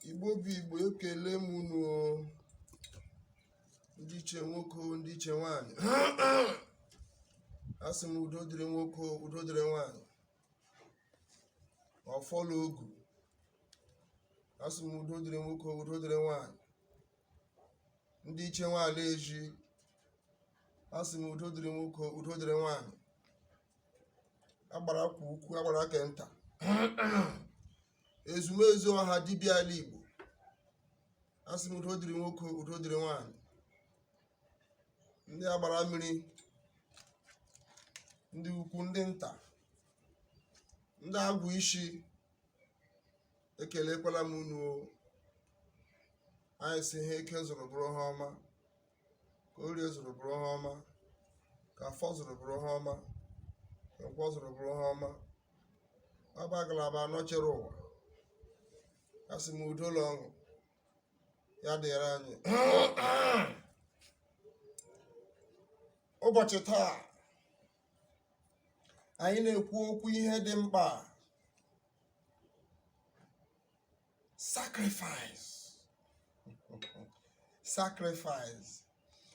Igbo bụ Igbo, ekele m unu ndị iche nwoke, ndị iche nwanyị. Asị m udo dịrị nwoke, udo dịrị nwanyị. Ọfọlọ ogu. Asị m udo dịrị nwoke, udo dịrị nwanyị. Ndị iche nwanyị eji. Asị m udo dịrị nwoke, udo dịrị nwanyị. Agbara kwa ukwu, agbara ke nta. Ezumezu ọha dibịa ala Igbo. Asị m udo dịrị nwoke, udo dịrị nwanyị. Ndị agbara mmiri, ndị ukwu, ndị nta, ndị agwụ isi, ekelekwala m unu. Anyị si ha eke zụrụ bụrụ ha ọma, ka orie zụrụ bụrụ ha ọma, ka afọ zụrụ bụrụ ha ọma, ka nkwọ zụrụ bụrụ ha ọma. Ọba galaba anọ chere ụwa. Asị m udo ụlọ ọṅụ ya dịrị anyị. Ụbọchị taa anyị na-ekwu okwu ihe dị mkpa. Sacrifice. Sacrifice.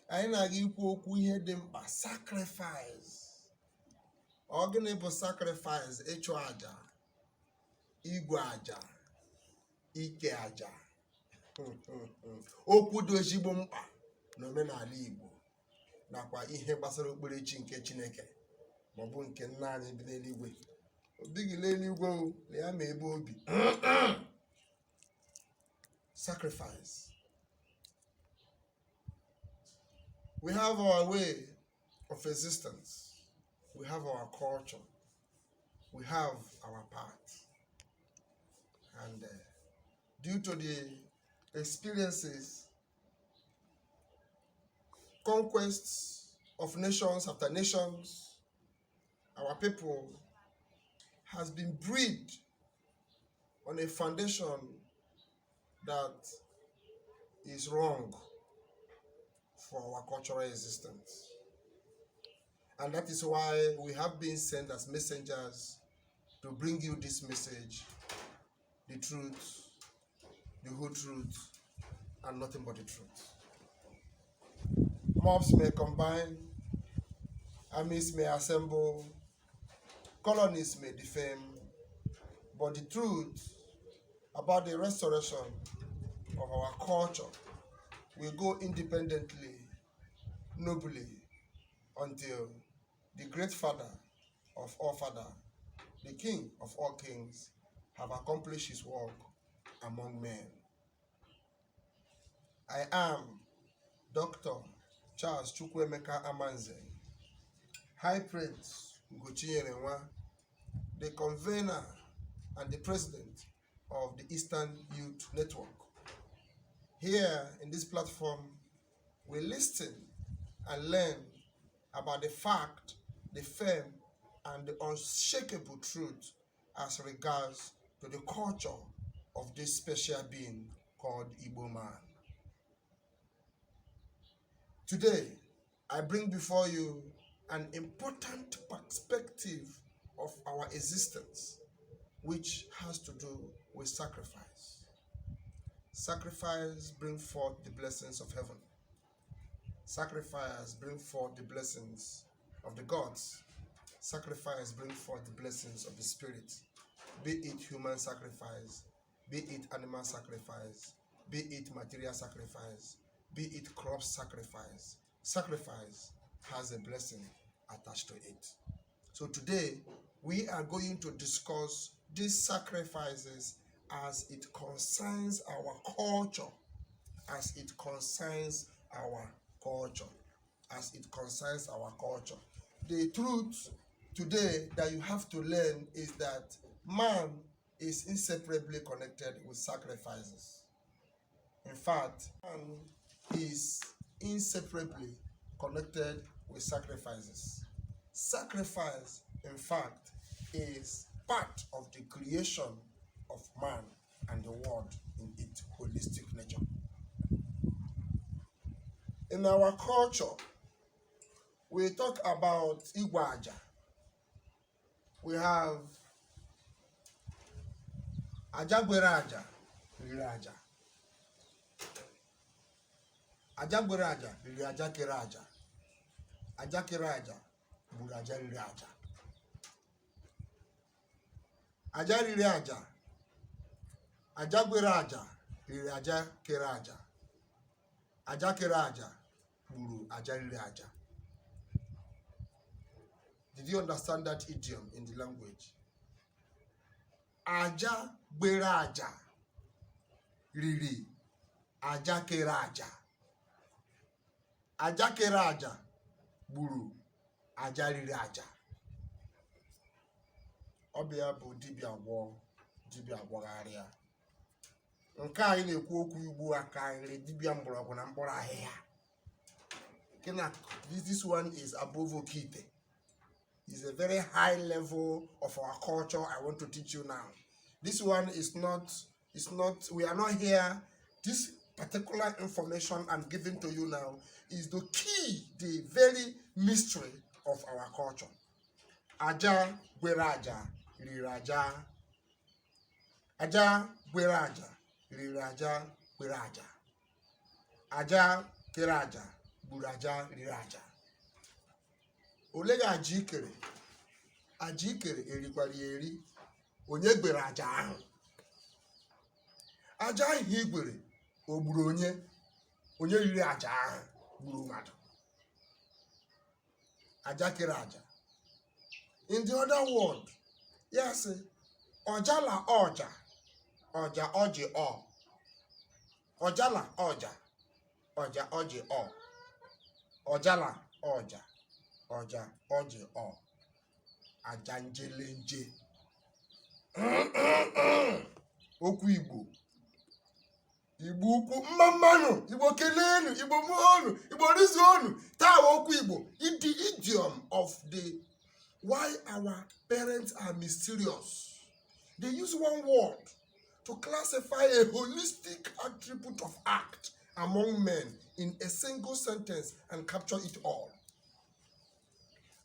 Anyị na-aga ikwu okwu ihe dị mkpa. Sacrifice. Ọ gịnị bụ sacrifice? Ịchụ aja, igwe aja, ike aja. Okwu dị ezigbo mkpa n'omenala Igbo nakwa ihe gbasara okpukperechi nke Chineke maọbụ nke nna anyị bi n'eluigwe. Obighị n'eluigwe na ya ma ebe obi. Sacrifice. We have our way of existence. We have our culture. We have our path. And due to the experiences, conquests of nations after nations, our people has been bred on a foundation that is wrong for our cultural existence. And that is why we have been sent as messengers to bring you this message, the truth, the whole truth, and nothing but the truth. Mobs may combine, armies may assemble, colonies may defame, but the truth about the restoration of our culture will go independently, nobly, until the great Father of all Father, the King of all kings, have accomplished his work among men. I am Dr. Charles Chukwuemeka Amanze, High Prince Ugochinyere, the convener and the president of the Eastern Youth Network. Here in this platform, we listen and learn about the fact, the firm, and the unshakable truth as regards to the culture of this special being called Igbo man. Today, I bring before you an important perspective of our existence, which has to do with sacrifice. Sacrifice brings forth the blessings of heaven. Sacrifice brings forth the blessings of the gods. Sacrifice brings forth the blessings of the spirit. Be it human sacrifice, be it animal sacrifice, be it material sacrifice, be it crop sacrifice. Sacrifice has a blessing attached to it. So today, we are going to discuss these sacrifices as it concerns our culture, as it concerns our culture, as it concerns our culture. The truth today that you have to learn is that man is inseparably connected with sacrifices. In fact, man is inseparably connected with sacrifices. Sacrifice, in fact, is part of the creation of man and the world in its holistic nature. In our culture, we talk about AJAGWEREAJA. We have AJAGWEREAJA, riri aja. Aja gbere aja riri aja kere aja. Aja kere aja gburu aja riri aja. Aja riri aja. Aja gbere aja riri aja kere aja. Aja kere aja gburu aja riri aja. Did you understand that idiom in the language? Aja gbere aja riri aja kere aja. Aja kere aja gburu aja riri aja. Ọbịa bụ dibịa gwọgharịa. Nke anyị na-ekwu okwu ugbu a ka anyị dibịa mgbọrọgwụ na mkpụrụ ahịhịa. This one is above okite. It's a very high level of our culture I want to teach you now. This one is not, we are not here. This particular information I'm giving to you now is the key, the very mystery of our culture. Aja gbere aja riri aja. Aja gbere aja riri aja gbere aja. Aja kere aja gburu aja riri aja. Ole ga aja ikere? Aja ikere erikwara ya eri. Onye gbere aja ahụ? Aja ahụ igbere o gburu onye riri aja ahụ gburu mmadụ. Aja kere aja. In the other word, yes, ojala oja, oja oji o. Ojala oja, oja oji o. Ojala oja, oja oji o. Aja njelenje. Okwu Igbo. Igbo ukwu mmammanụ, Igbo kelenu, Igbo muonu, Igbo rizonu. Taa okwu Igbo. The idiom of why our parents are mysterious. They use one word to classify a holistic attribute of act among men in a single sentence and capture it all.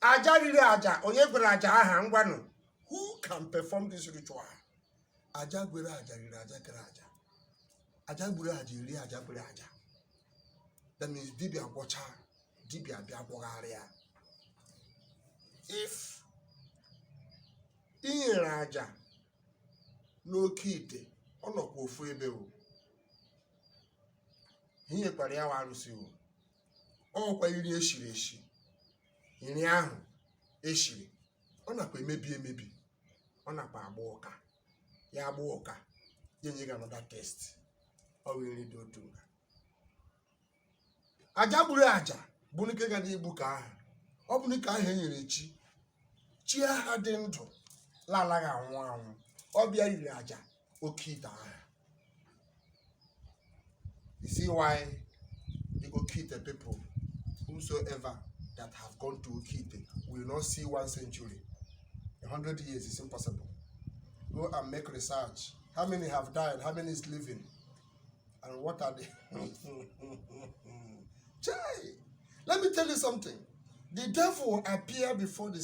Aja riri aja, onye gbere aja aha ngwanụ. Who can perform this ritual? Aja gbere aja riri aja kere aja. Aja gbere aja riri aja gbere aja. That means dibịa gwọcha, dibịa bịa gwọgharịa. If inyere aja n'oke ite, ọ nọkwa ofu ebe o. Inyekwara ya arụsị o. Ọkwa iri eshiri eshi. Iri ahụ eshiri. Ọ nakwa emebi. Ọ nakwa agba ụka. Ya agba ụka. Yenye ga another test. Ọ wee ri dị otu nga. Aja gburu aja bụ nke ga na-egbu ka ahụ. Ọ bụ nke ahụ enyere chi aha dị ndụ lalaghị anwụ. Ọ bịa riri aja oke ite ahụ. You see why the Okite people, whosoever that have gone to Okite, will not see 1 century. 100 years is impossible. Go and make research. How many have died? How many is living? And what are they? Let me tell you something. The devil appeared before the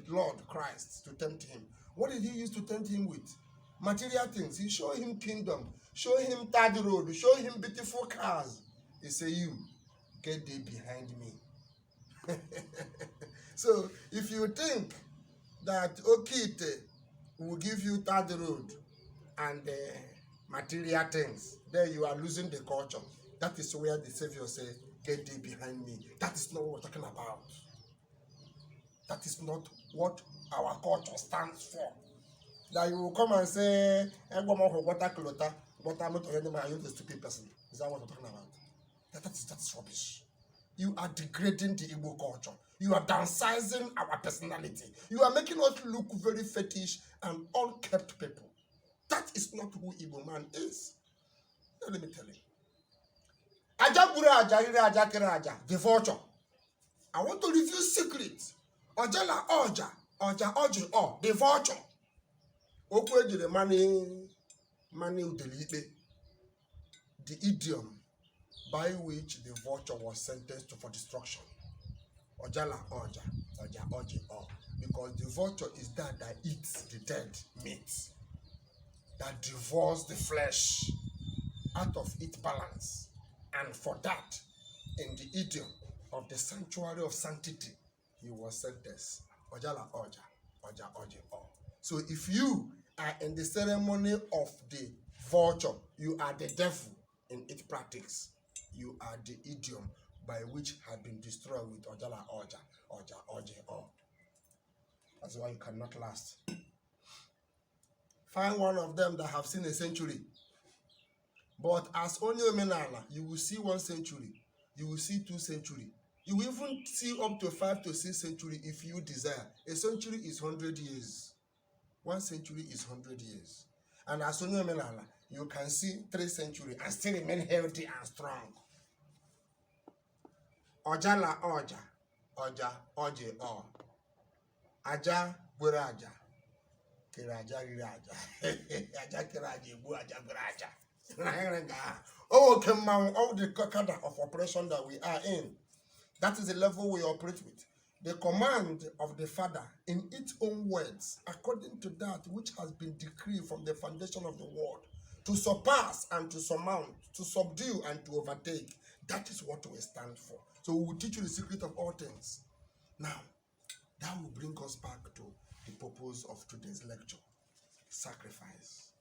Lord Christ to tempt him. What did he use to tempt him with? Material things. He showed him kingdom, show him third road, show him beautiful cars. He said, you, get thee behind me. So, if you think that Okite will give you third road and material things, then you are losing the culture. That is where the Savior said, get thee behind me. That is not what we're talking about. That is not what our culture stands for. That you will come and say, but I'm not a stupid person. Is that what we're talking about? That is rubbish. You are degrading the Igbo culture. You are downsizing our personality. You are making us look very fetish and unkept people. That is not who Igbo man is. Now let me tell you. AJAGWEREAJA, the vulture. I want to reveal secrets. Ojala oja, oja oji o, the vulture. Okwe the mani udelipe. The idiom by which the vulture was sentenced for destruction. Ojala oja, oja oji o. Because the vulture is that eats the dead meat. that devours the flesh out of its balance. And for that, in the idiom of the sanctuary of sanctity, he was sentenced. Ojala Oja, Oja Oji O. So if you are in the ceremony of the vulture, you are the devil in its practice. You are the idiom by which had been destroyed with Ojala Oja, Oja Oji O. That's why you cannot last. Find one of them that have seen a century. But as only Menala, you will see 1 century, you will see 2 century. You will even see up to 5 to 6 century if you desire. A century is 100 years. 1 century is 100 years. And as only Menala, you can see 3 centuries and still remain healthy and strong. Ojala Oja, Oja Oje O. AJAGWEREAJA. AJAGWEREAJA. AJAGWEREAJA. AJAGWEREAJA. Oh, come on, all the cadre of operation that we are in. That is the level we operate with. The command of the Father in its own words, according to that which has been decreed from the foundation of the world, to surpass and to surmount, to subdue and to overtake. That is what we stand for. So we will teach you the secret of all things. Now, that will bring us back to the purpose of today's lecture, sacrifice.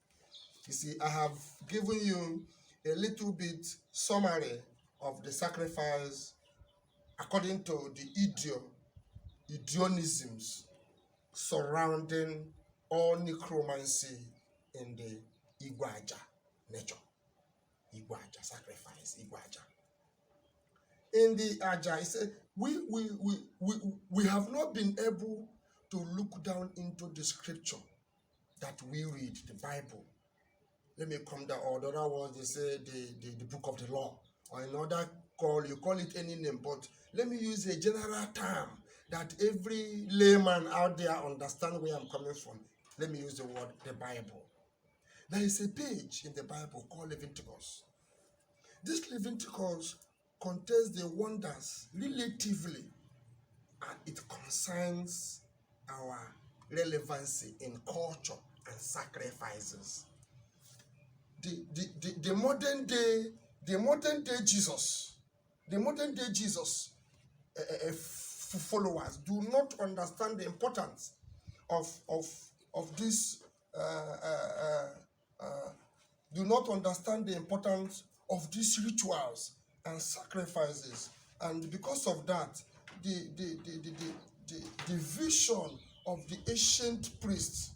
You see, I have given you a little bit summary of the sacrifice according to the idionisms surrounding all necromancy in the AJAGWEREAJA nature. AJAGWEREAJA, sacrifice, AJAGWEREAJA. In the AJAGWEREAJA, it said, we have not been able to look down into the scripture that we read, the Bible. Let me come down, or the other words, they say the book of the law, or another call, you call it any name, but let me use a general term that every layman out there understand where I'm coming from. Let me use the word, the Bible. There is a page in the Bible called Leviticus. This Leviticus contains the wonders relatively, and it concerns our relevancy in culture and sacrifices. The modern day Jesus followers do not understand the importance of this. Do not understand the importance of these rituals and sacrifices, and because of that, the vision of the ancient priests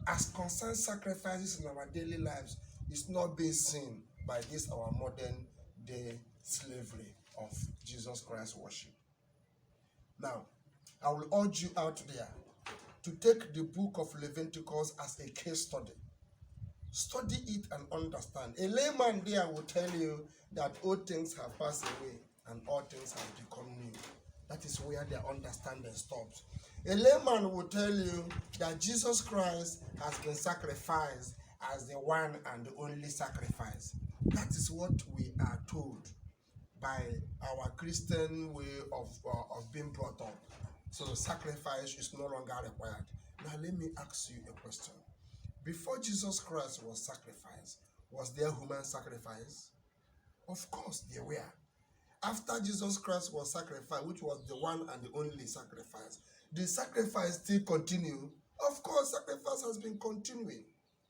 as concerns sacrifices in our daily lives is not being seen by this our modern day slavery of Jesus Christ worship. Now, I will urge you out there to take the book of Leviticus as a case study. Study it and understand. A layman there will tell you that all things have passed away and all things have become new. That is where their understanding stops. A layman will tell you that Jesus Christ has been sacrificed as the one and the only sacrifice. That is what we are told by our Christian way of being brought up. So sacrifice is no longer required. Now let me ask you a question. Before Jesus Christ was sacrificed, was there human sacrifice? Of course there were. After Jesus Christ was sacrificed, which was the one and the only sacrifice, the sacrifice still continue. Of course, sacrifice has been continuing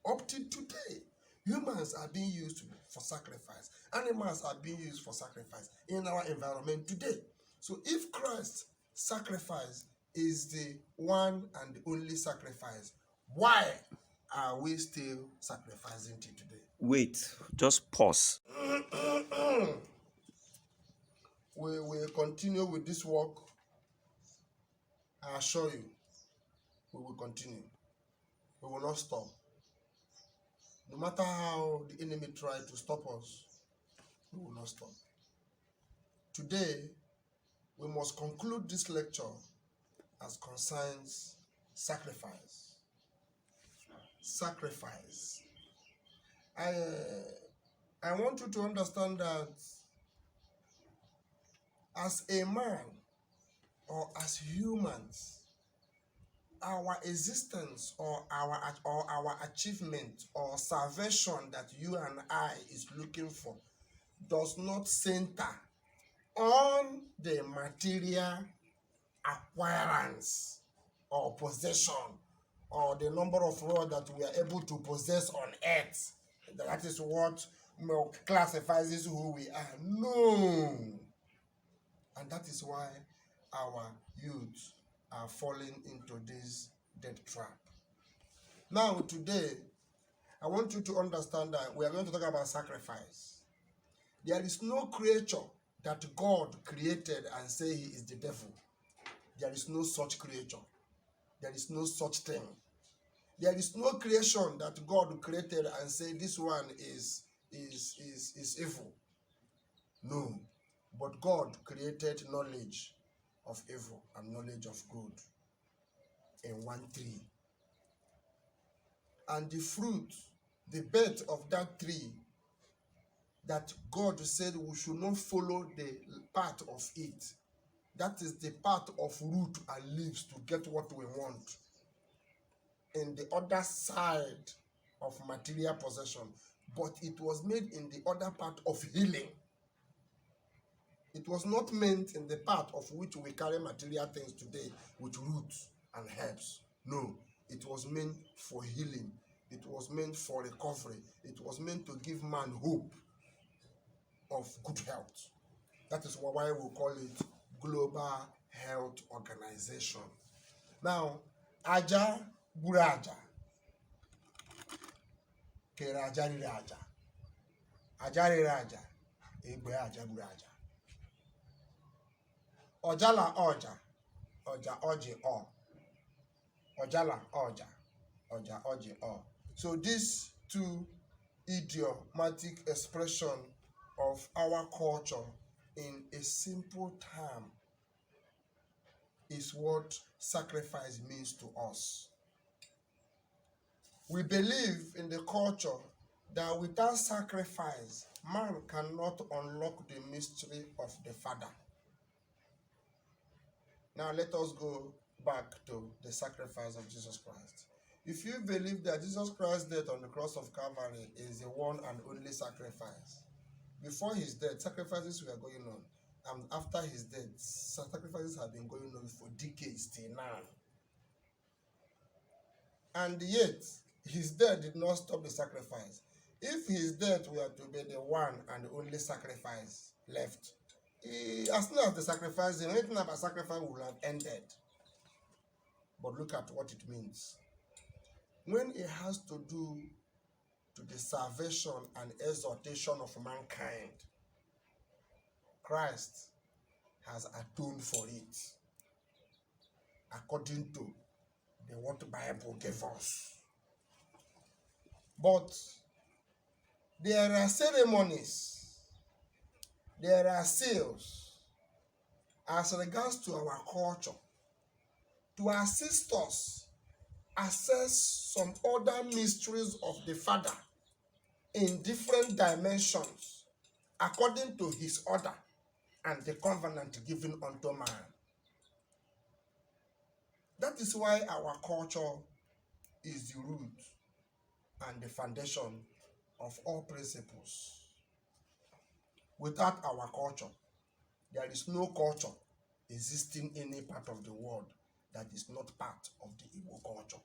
up to today. Humans are being used for sacrifice. Animals are being used for sacrifice in our environment today. So if Christ's sacrifice is the one and the only sacrifice, why are we still sacrificing till today? Wait, just pause. We will continue with this work. I assure you, we will continue. We will not stop. No matter how the enemy tries to stop us, we will not stop. Today, we must conclude this lecture as concerns sacrifice. Sacrifice. I want you to understand that as a man or as humans, our existence or our achievement or salvation that you and I is looking for does not center on the material acquirance or possession or the number of rods that we are able to possess on earth. That is what classifies us who we are. No. And that is why our youth are falling into this death trap. Now, today, I want you to understand that we are going to talk about sacrifice. There is no creature that God created and say he is the devil. There is no such creature. There is no such thing. There is no creation that God created and say this one is evil. No. But God created knowledge of evil and knowledge of good in one tree. And the fruit, the bed of that tree, that God said we should not follow the path of it. That is the path of root and leaves to get what we want. In the other side of material possession, but it was made in the other part of healing. It was not meant in the part of which we carry material things today with roots and herbs. No, it was meant for healing. It was meant for recovery. It was meant to give man hope of good health. That is why we call it Global Health Organization. Now, AJAGWEREAJA. AJAGWEREAJA. AJAGWEREAJA. AJAGWEREAJA. Ojala Oja. Oja Oji O. Ojala Oja. Oja Oji O. So these two idiomatic expression of our culture in a simple term is what sacrifice means to us. We believe in the culture that without sacrifice, man cannot unlock the mystery of the Father. Now let us go back to the sacrifice of Jesus Christ. If you believe that Jesus Christ's death on the cross of Calvary is the one and only sacrifice, before his death, sacrifices were going on. And after his death, sacrifices have been going on for decades till now. And yet, his death did not stop the sacrifice. If his death were to be the one and only sacrifice left, as soon as the sacrifice, anything about sacrifice would have ended. But look at what it means. When it has to do to the salvation and exaltation of mankind, Christ has atoned for it according to what the Bible gave us. But there are ceremonies, there are seals as regards to our culture to assist us access some other mysteries of the Father in different dimensions according to his order and the covenant given unto man. That is why our culture is the root and the foundation of all principles. Without our culture, there is no culture existing in any part of the world that is not part of the Igbo culture.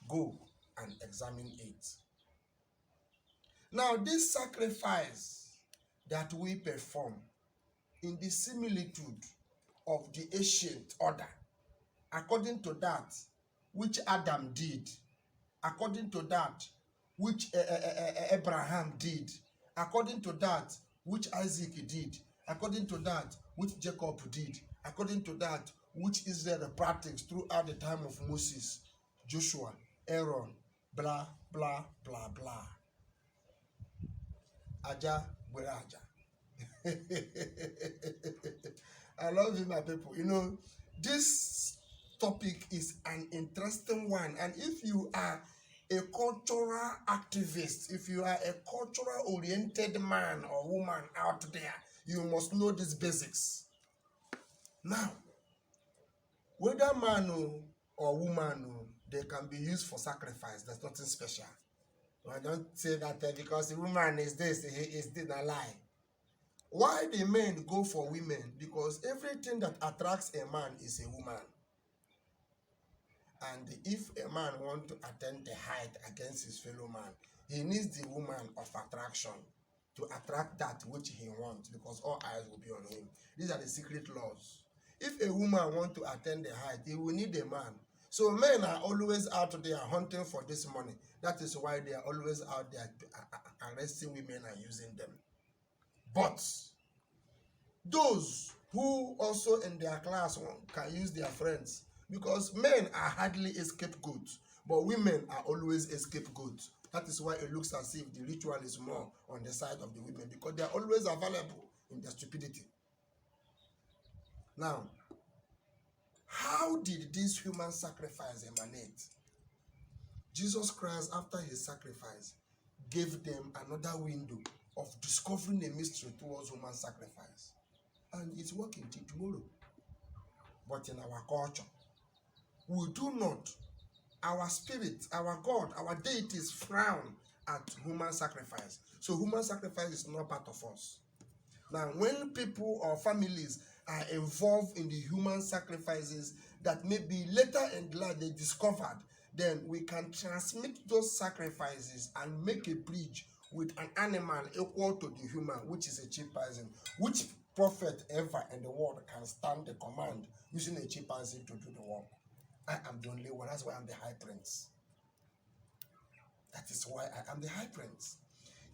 Go and examine it. Now, this sacrifice that we perform in the similitude of the ancient order, according to that which Adam did, according to that which Abraham did, according to that which Isaac did, according to that which Jacob did, according to that which Israel practiced throughout the time of Moses, Joshua, Aaron, blah, blah, blah, blah. AJAGWEREAJA. I love you, my people. You know, this topic is an interesting one. And if you are a cultural activist, if you are a cultural-oriented man or woman out there, you must know these basics. Now, whether man or woman, they can be used for sacrifice. There's nothing special. I don't say that because the woman is this, he is this, a lie. Why the men go for women? Because everything that attracts a man is a woman. And if a man wants to attain the height against his fellow man, he needs the woman of attraction to attract that which he wants, because all eyes will be on him. These are the secret laws. If a woman wants to attain the height, he will need a man. So men are always out there hunting for this money. That is why they are always out there arresting women and using them. But those who also in their class can use their friends, because men are hardly a scapegoat, but women are always a scapegoat. That is why it looks as if the ritual is more on the side of the women, because they are always available in their stupidity. Now, how did this human sacrifice emanate? Jesus Christ, after his sacrifice, gave them another window of discovering a mystery towards human sacrifice. And it's working till tomorrow. But in our culture, we do not, our spirit, our God, our deities frown at human sacrifice. So human sacrifice is not part of us. Now, when people or families are involved in the human sacrifices that maybe later in life they discovered, then we can transmit those sacrifices and make a bridge with an animal equal to the human, which is a chimpanzee. Which prophet ever in the world can stand the command using a chimpanzee to do the work? I am the only one. That's why I'm the high prince. That is why I am the high prince.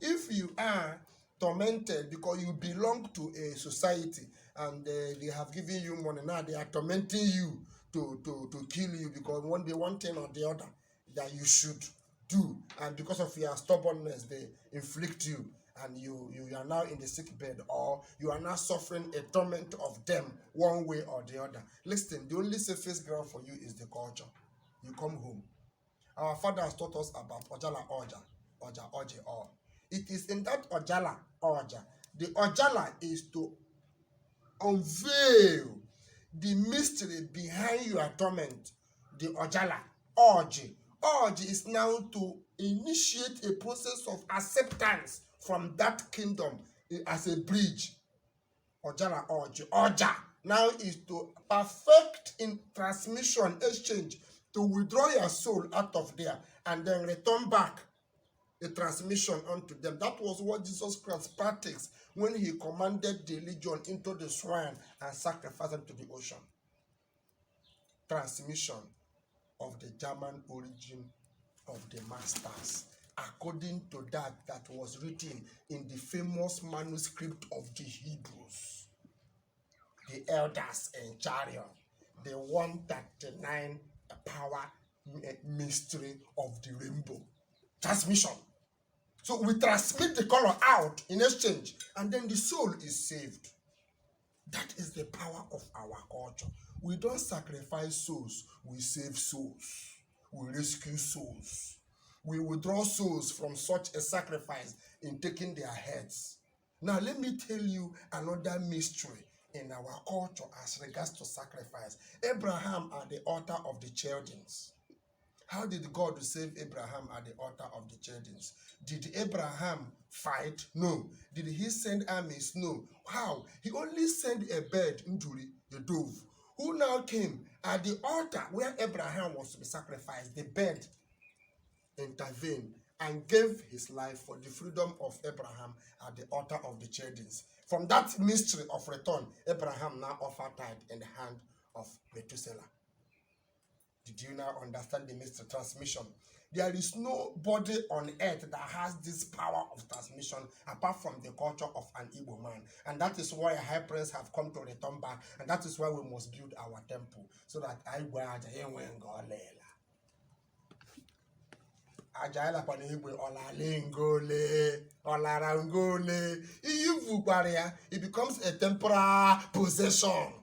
If you are tormented because you belong to a society and they have given you money, now they are tormenting you to kill you because one thing or the other that you should do, and because of your stubbornness they inflict you, and you are now in the sick bed, or you are now suffering a torment of them one way or the other. Listen, the only safest ground for you is the culture. You come home. Our father has taught us about Ojala Oja. It is in that Ojala Oja. The Ojala is to unveil the mystery behind your torment. The Ojala Oji is now to initiate a process of acceptance from that kingdom as a bridge. Ojala Oja now is to perfect in transmission, exchange, to withdraw your soul out of there and then return back a transmission unto them. That was what Jesus Christ practiced when he commanded the legion into the swine and sacrificed them to the ocean. Transmission of the German origin of the masters, according to that was written in the famous manuscript of the Hebrews, the elders in chariot, the 139 power mystery of the rainbow. Transmission. So we transmit the color out in exchange, and then the soul is saved. That is the power of our culture. We don't sacrifice souls, we save souls. We rescue souls. We withdraw souls from such a sacrifice in taking their heads. Now let me tell you another mystery in our culture as regards to sacrifice. Abraham at the altar of the Chaldeans. How did God save Abraham at the altar of the Chaldeans? Did Abraham fight? No. Did he send armies? No. How? He only sent a bird, Nduri, the dove, who now came at the altar where Abraham was to be sacrificed. The bird intervened and gave his life for the freedom of Abraham at the altar of the Chaldeans. From that mystery of return, Abraham now offered tithe in the hand of Methuselah. Did you now understand the mystery transmission? There is nobody on earth that has this power of transmission apart from the culture of an Igbo man. And that is why high priests have come to return back. And that is why we must build our temple. So that AJAGWEREAJA it becomes a temporal possession.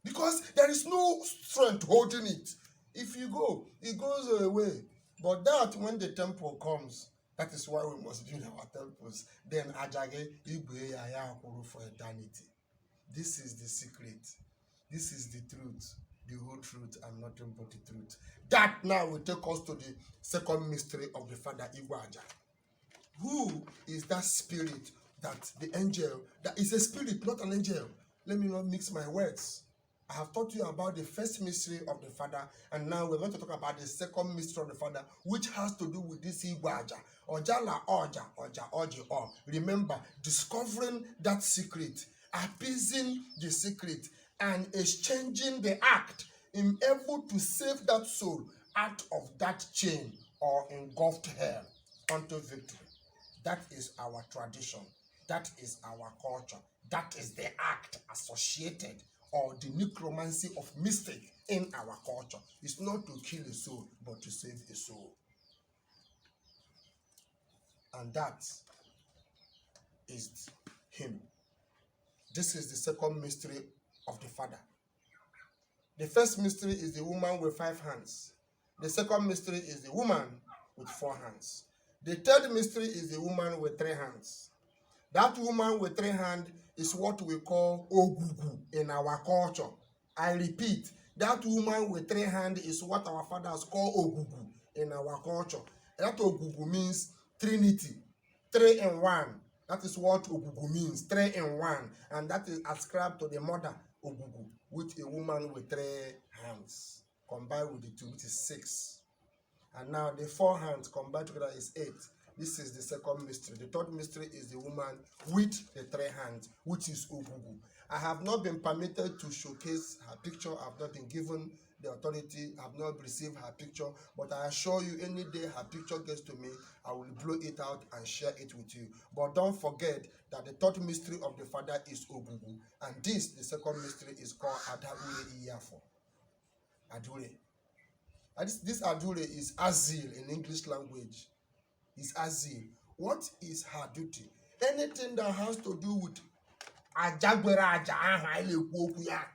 Because there is no strength holding it. If you go, it goes away. But that when the temple comes, that is why we must build our temples. Then AJAGWEREAJA for eternity. This is the secret. This is the truth. the whole truth, and nothing but the truth. That now will take us to the second mystery of the Father, AJAGWEREAJA. Who is that spirit that the angel, that is a spirit, not an angel? Let me not mix my words. I have taught you about the first mystery of the Father, and now we're going to talk about the second mystery of the Father, which has to do with this AJAGWEREAJA. Ojala Oja, Oja Oji O. Remember, discovering that secret, appeasing the secret, and exchanging the act, in able to save that soul out of that chain or engulfed hell unto victory. That is our tradition. That is our culture. That is the act associated, or the necromancy of mystic in our culture. It's not to kill a soul, but to save a soul. And that is him. This is the second mystery of the Father. The first mystery is the woman with 5 hands. The second mystery is the woman with 4 hands. The third mystery is the woman with 3 hands. That woman with 3 hands is what we call Ogugu in our culture. I repeat, that woman with 3 hands is what our fathers call Ogugu in our culture. That Ogugu means Trinity, 3 in 1. That is what Ogugu means, 3 in 1. And that is ascribed to the mother Ogugu, with a woman with 3 hands, combined with the 2, which is 6. And now the 4 hands combined together is 8. This is the second mystery. The third mystery is the woman with the 3 hands, which is Ogugu. I have not been permitted to showcase her picture. I have not been given the authority. I have not received her picture. But I assure you, any day her picture gets to me, I will blow it out and share it with you. But don't forget that the third mystery of the Father is Ogugu. And this, the second mystery, is called AJAGWEREAJA. Adure. And this Adure is Azil in English language. Is Azil. What is her duty? Anything that has to do with AJAGWEREAJA,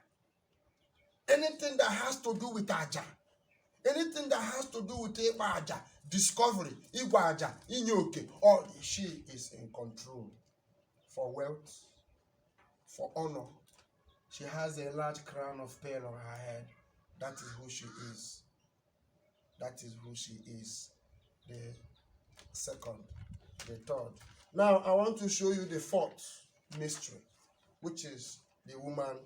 anything that has to do with Aja, anything that has to do with Aja, discovery, Igwaja, Inyoke, or she is in control. For wealth, for honor, she has a large crown of pearl on her head. That is who she is. That is who she is. The second, the third. Now I want to show you the fourth mystery, which is the woman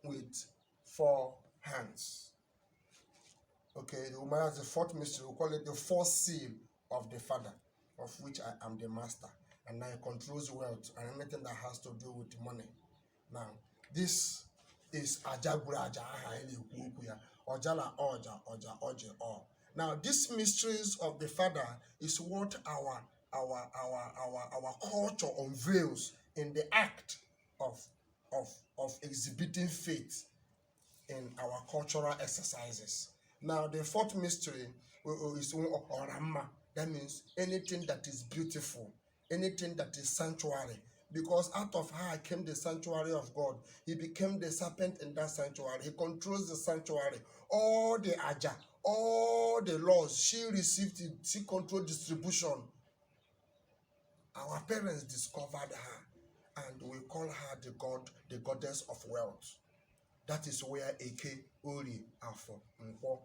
with 4 hands. Okay, the woman has the fourth mystery. We call it the fourth seal of the Father, of which I am the master. And now he controls wealth and anything that has to do with money. Now, this is AJAGWEREAJA. Ojala Oja, Oja Oje O. Now, these mysteries of the Father is what our culture unveils in the act of exhibiting faith in our cultural exercises. Now, the fourth mystery is Orama. That means anything that is beautiful, anything that is sanctuary. Because out of her came the sanctuary of God. He became the serpent in that sanctuary. He controls the sanctuary. All the Aja, all the laws, she received it. She controlled distribution. Our parents discovered her, and we call her the goddess of wealth. That is where Eke Ori Afo Nkwo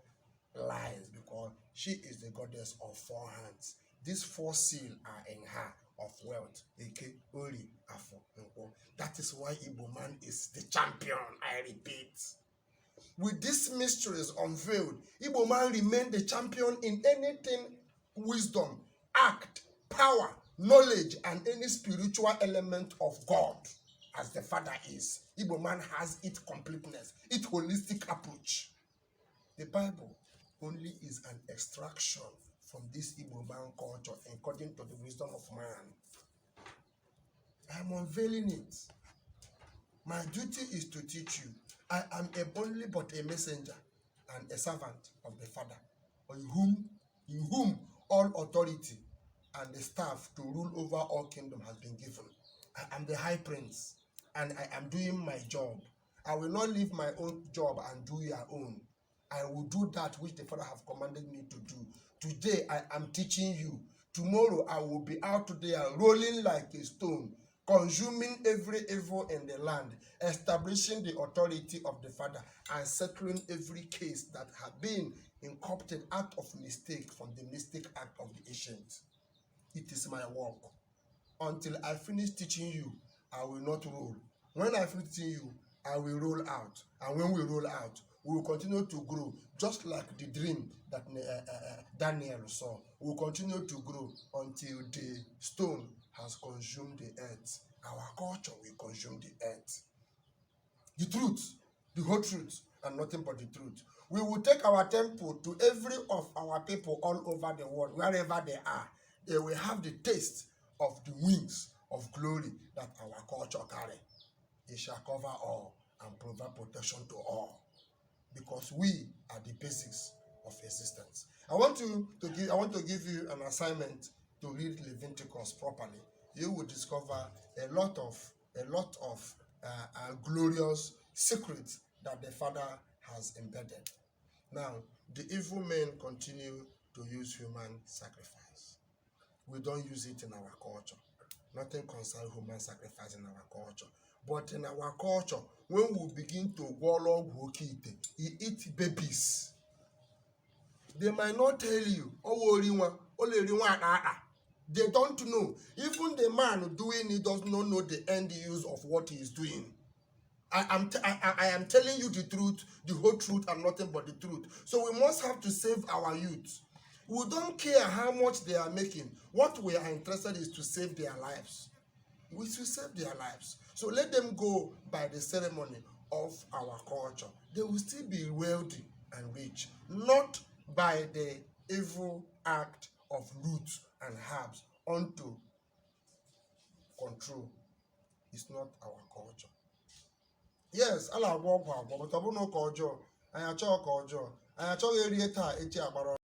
lies, because she is the goddess of 4 hands. These 4 seals are in her of wealth. Eke Ori Afo Nkwo. That is why Igbo man is the champion. I repeat. With these mysteries unveiled, Igbo man remained the champion in anything wisdom, act, power, knowledge, and any spiritual element of God, as the Father is. Igbo man has its completeness, its holistic approach. The Bible only is an extraction from this Igbo man culture according to the wisdom of man. I am unveiling it. My duty is to teach you. I am only but a messenger and a servant of the Father, in whom all authority and the staff to rule over all kingdom has been given. I am the high prince, and I am doing my job. I will not leave my own job and do your own. I will do that which the Father have commanded me to do. Today I am teaching you. Tomorrow I will be out there rolling like a stone, consuming every evil in the land, establishing the authority of the Father, and settling every case that had been incorporated out of mistake from the mistake act of the ancient. It is my work. Until I finish teaching you, I will not roll. When I finish teaching you, I will roll out. And when we roll out, we will continue to grow, just like the dream that Daniel saw. We will continue to grow until the stone has consumed the earth. Our culture will consume the earth. The truth, the whole truth, and nothing but the truth. We will take our temple to every of our people all over the world, wherever they are. They will have the taste of the wings of glory that our culture carry. It shall cover all and provide protection to all, because we are the basics of existence. I want to give you an assignment to read Leviticus properly. You will discover a lot of glorious secrets that the Father has embedded. Now, the evil men continue to use human sacrifice. We don't use it in our culture. Nothing concerns human sacrifice in our culture. But in our culture, when we begin to wallow, he eat babies. They might not tell you, they don't know. Even the man doing it does not know the end use of what he is doing. I am telling you the truth, the whole truth, and nothing but the truth. So we must have to save our youth. We don't care how much they are making. What we are interested in is to save their lives. We should save their lives. So let them go by the ceremony of our culture. They will still be wealthy and rich, not by the evil act of roots and herbs unto control. It's not our culture. Yes, Allah agwọ ọgwụ agwọ, but ọ bụrụ na ụka ọjọọ, anyị achọghị ụka ọjọọ, anyị achọghị eri taa echi agbara